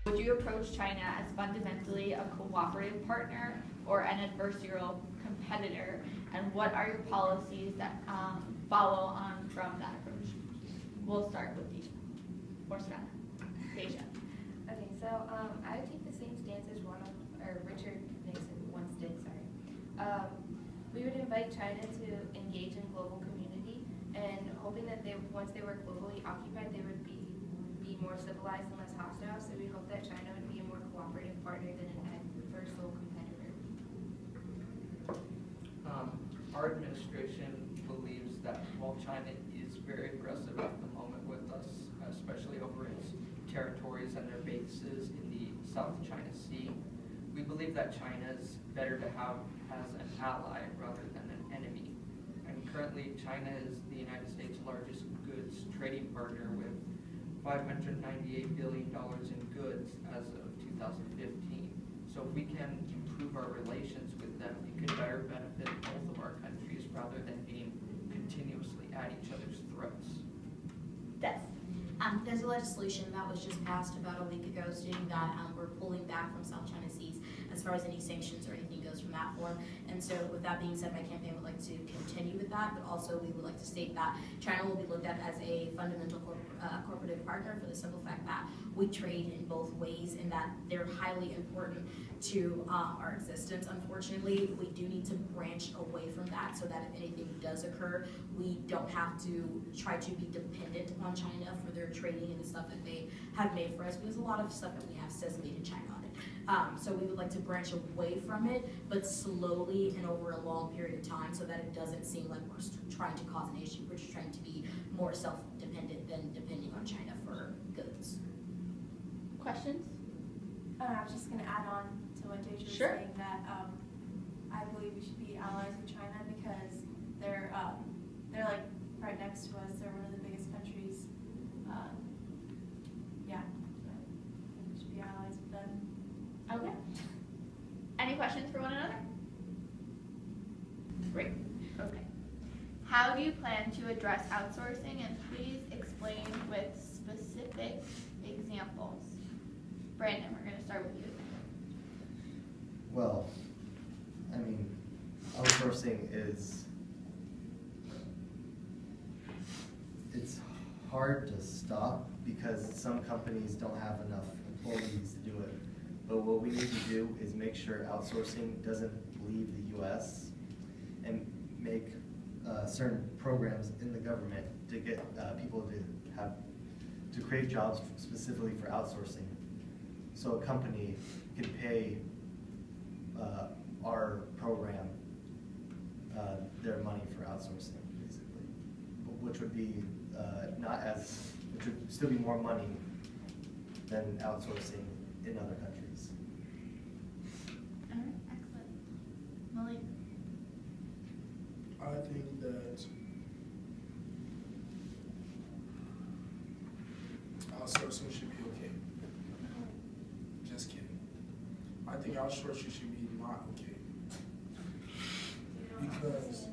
Would you approach China as fundamentally a cooperative partner or an adversarial competitor? And what are your policies that follow on from that approach? We'll start with Deja. Or Savannah. Deja. Okay, so I would take the same stance as Richard Nixon once did, we would invite China to engage in global community and hoping that once they were globally occupied, they would be more civilized and less hostile. So we hope that China would be a more cooperative partner than an adversarial competitor. Our administration believes that while China is very aggressive at the moment with us, especially over its territories and their bases in the South China Sea, we believe that China is better to have as an ally rather than an enemy. And currently, China is the United States' largest goods trading partner with $598 billion in goods as of 2015. So if we can improve our relations with them, it could better benefit both of our countries rather than being continuously at each other's throats. Des. There's a legislation that was just passed about a week ago stating that we're pulling back from South China Seas as far as any sanctions or anything goes from that form. And so with that being said, my campaign would like to continue with that, but also we would like to state that China will be looked at as a fundamental cooperative partner for the simple fact that we trade in both ways and that they're highly important to our existence. Unfortunately, we do need to branch away from that so that if anything does occur, we don't have to try to be dependent on China for their trading and the stuff that they have made for us, because a lot of stuff that we have says made in China on it. So we would like to branch away from it, but slowly and over a long period of time so that it doesn't seem like we're trying to cause an issue. We're just trying to be more self-dependent than depending on China for goods. Questions? I was just going to add on to what Deja was saying, that I believe we should be allies with China because they're like right next to us. They're one of the biggest countries. Yeah, so we should be allies with them. Okay. Any questions for one another? Great. Okay. How do you plan to address outsourcing, and please explain with specific examples? Brandon, we're going to start with you. Well, I mean, outsourcing it's hard to stop because some companies don't have enough employees to do it. But what we need to do is make sure outsourcing doesn't leave the U.S. and make certain programs in the government to get people to create jobs specifically for outsourcing. So a company can pay our program their money for outsourcing, basically, which would be which would still be more money than outsourcing in other countries. All right, excellent. Malik? I think that outsourcing should be okay. Just kidding. I think outsourcing should be not okay. Because,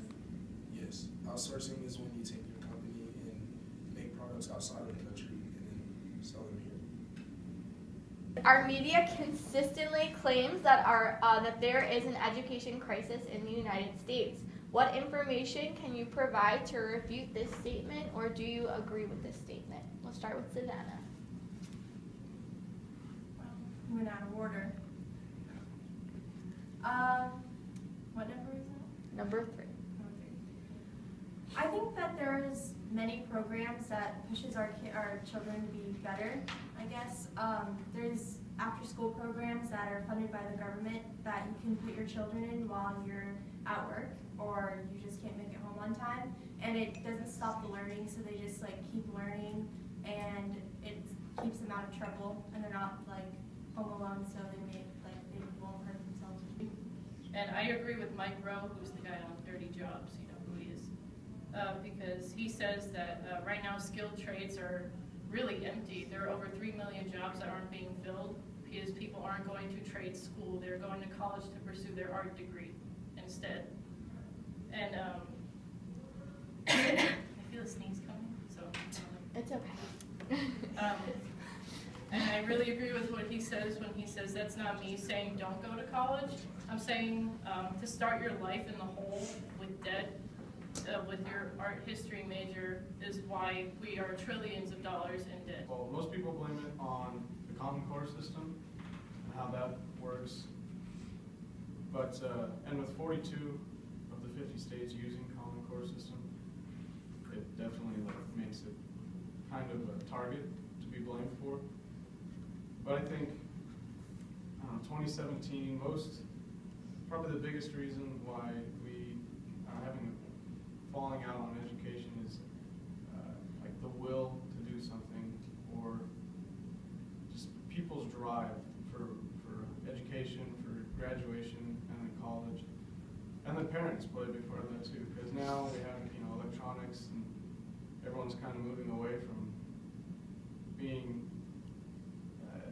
yes, outsourcing is when you take your company and make products outside of the country and then sell them here. Our media consistently claims that that there is an education crisis in the United States. What information can you provide to refute this statement, or do you agree with this statement? We'll start with Savannah. We went out of order. What number is that? Number 3. I think that there's many programs that pushes our children to be better, I guess. There's after-school programs that are funded by the government that you can put your children in while you're at work or you just can't make it home on time. And it doesn't stop the learning, so they just like keep learning and it keeps them out of trouble and they're not like home alone, so they won't hurt themselves. And I agree with Mike Rowe, who's the guy on Dirty Jobs, you know who he is, because he says that right now skilled trades are really empty. There are over 3 million jobs that aren't being filled because people aren't going to trade school. They're going to college to pursue their art degree instead. And I feel a sneeze coming, so. It's okay. And I really agree with what he says when he says that's not me saying don't go to college. I'm saying to start your life in the hole with debt, with your art history major, is why we are trillions of dollars in debt. Well, most people blame it on the Common Core system and how that works. But, and with 42 of the 50 states using Common Core system, it definitely makes it kind of a target to be blamed for. But I think 2017, probably the biggest reason why we are having a falling out on education is like the will to do something, or just people's drive for education, for graduation, and then college. And the parents play a big part of that too, because now we have electronics, and everyone's kind of moving away from being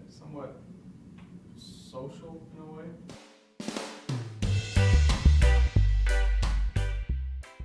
somewhat social in a way.